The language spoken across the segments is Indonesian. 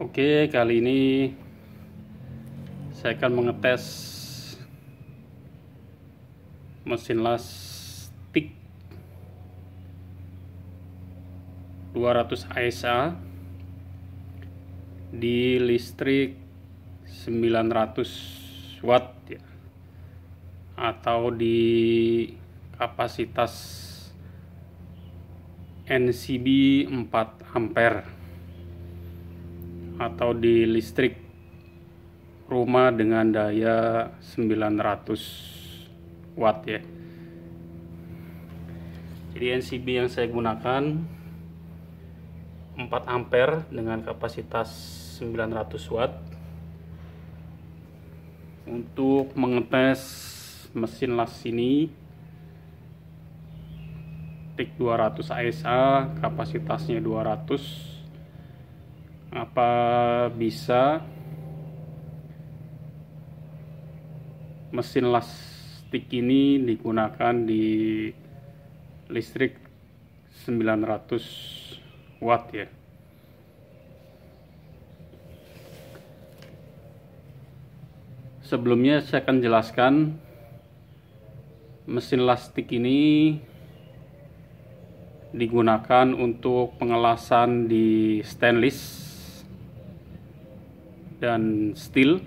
Oke, kali ini saya akan mengetes mesin las stick 200 ASA di listrik 900 watt ya, atau di kapasitas NCB 4 ampere, atau di listrik rumah dengan daya 900 watt ya. Jadi NCB yang saya gunakan 4 ampere dengan kapasitas 900 watt untuk mengetes mesin las ini tik 200 ASA, kapasitasnya 200. Apa bisa mesin las stick ini digunakan di listrik 900 watt ya. Sebelumnya saya akan jelaskan mesin las stick ini digunakan untuk pengelasan di stainless dan steel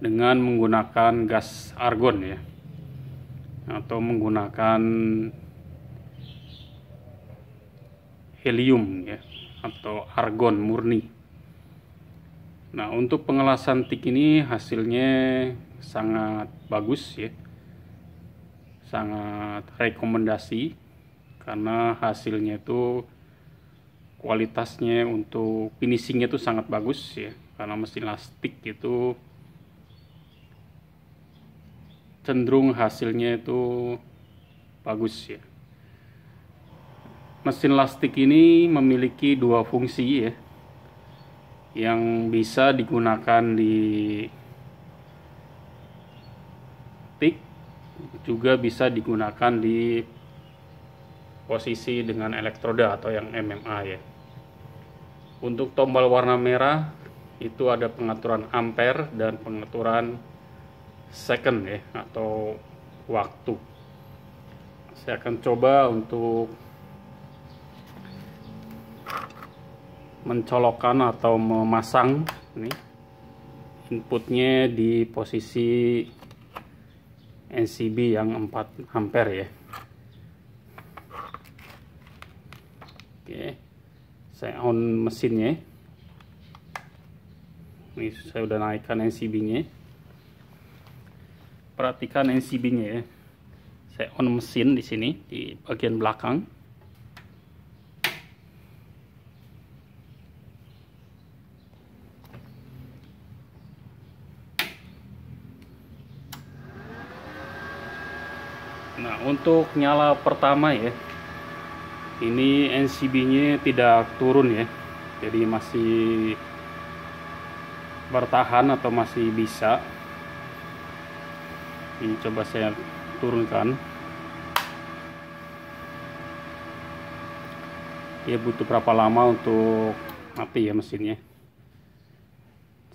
dengan menggunakan gas argon ya, atau menggunakan helium ya, atau argon murni. Nah, untuk pengelasan tik ini hasilnya sangat bagus ya, sangat rekomendasi, karena hasilnya itu kualitasnya untuk finishingnya itu sangat bagus ya, karena mesin las stick itu cenderung hasilnya itu bagus ya. Mesin las stick ini memiliki dua fungsi ya, yang bisa digunakan di tik, juga bisa digunakan di posisi dengan elektroda atau yang MMA ya. Untuk tombol warna merah itu ada pengaturan ampere dan pengaturan second ya, atau waktu. Saya akan coba untuk mencolokkan atau memasang ini inputnya di posisi NCB yang 4 ampere ya. Oke, saya on mesinnya. Ini saya udah naikkan NCB-nya. Perhatikan NCB-nya ya. Saya on mesin di sini di bagian belakang. Nah, untuk nyala pertama ya, ini NCB-nya tidak turun ya, jadi masih bertahan atau masih bisa. Ini coba saya turunkan. Ya, butuh berapa lama untuk mati ya mesinnya.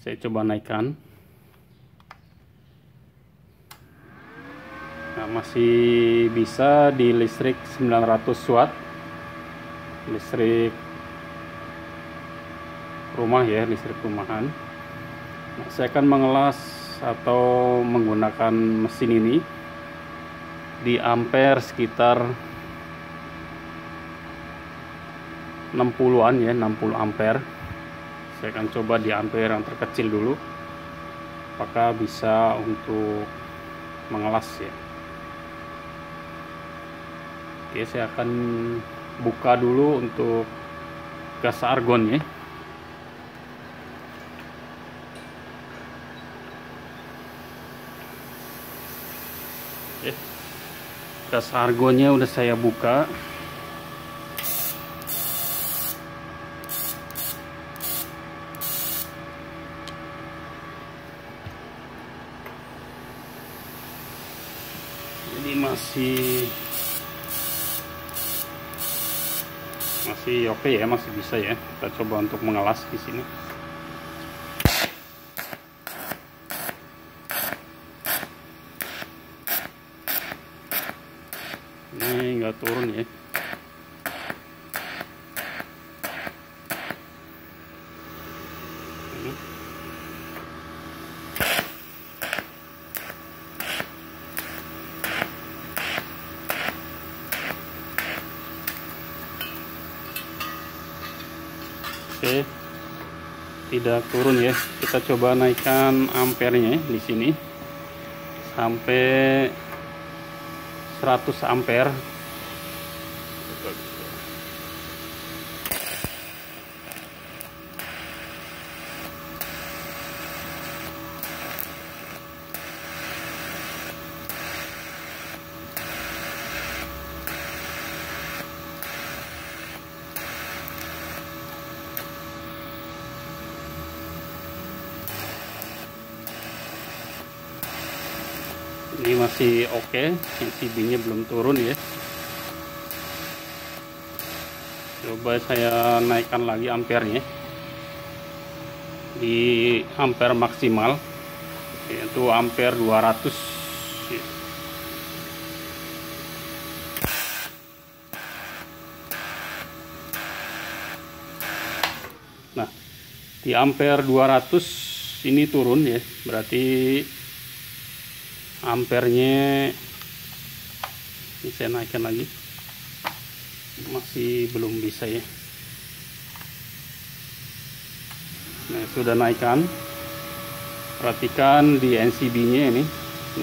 Saya coba naikkan. Nah, masih bisa di listrik 900 watt, listrik rumah ya, listrik rumahan. Nah, saya akan mengelas atau menggunakan mesin ini di ampere sekitar 60-an ya, 60 ampere. Saya akan coba di ampere yang terkecil dulu, apakah bisa untuk mengelas ya. Oke, saya akan buka dulu untuk gas argon ya. Oke, gas argonnya udah saya buka. Jadi masih oke ya, masih bisa ya. Kita coba untuk mengelas di sini. turun ya. Oke, tidak turun ya. Kita coba naikkan ampernya di sini sampai 100 ampere. Ini masih oke, NCB-nya belum turun ya. Coba saya naikkan lagi ampernya di ampere maksimal, yaitu ampere 200. Nah, di ampere 200 ini turun ya, berarti ampernya ini saya naikkan lagi, masih belum bisa ya. Nah, sudah naikkan. Perhatikan di NCB-nya ini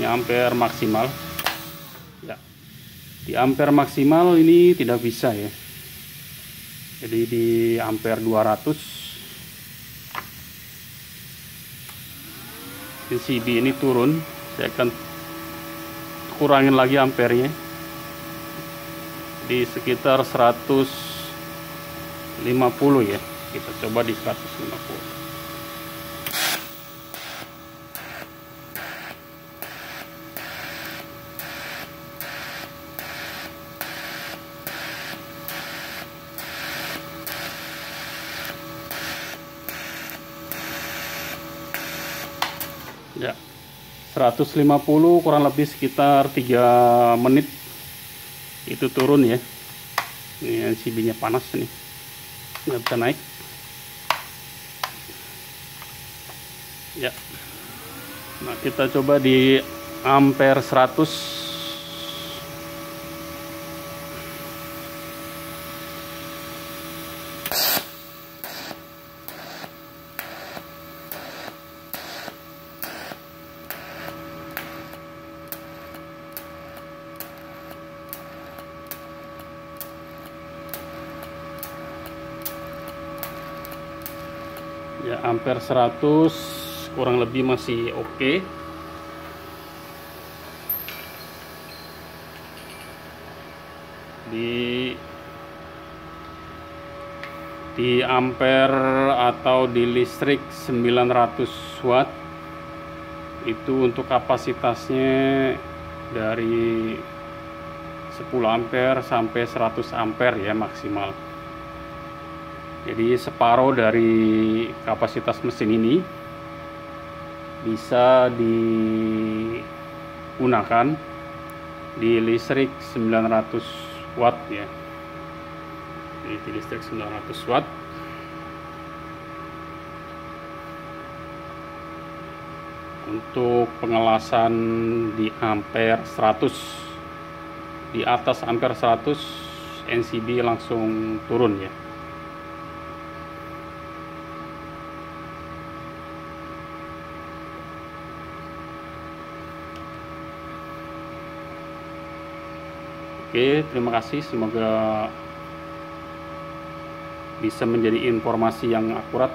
ampere maksimal. Ya, di ampere maksimal ini tidak bisa ya. Jadi di ampere 200 NCB ini turun. Saya akan kurangin lagi ampernya di sekitar 150 ya. Kita coba di 150. Ya, 150 kurang lebih sekitar 3 menit itu turun ya. Ini NCB-nya panas nih, nggak bisa naik ya. Nah, kita coba di ampere 100. Ya, ampere 100 kurang lebih masih oke. Di ampere atau di listrik 900 watt itu untuk kapasitasnya dari 10 ampere sampai 100 ampere ya maksimal. Jadi separuh dari kapasitas mesin ini bisa digunakan di listrik 900 watt ya. Jadi di listrik 900 watt. Untuk pengelasan di ampere 100, di atas ampere 100 NCB langsung turun ya. Oke, terima kasih. Semoga bisa menjadi informasi yang akurat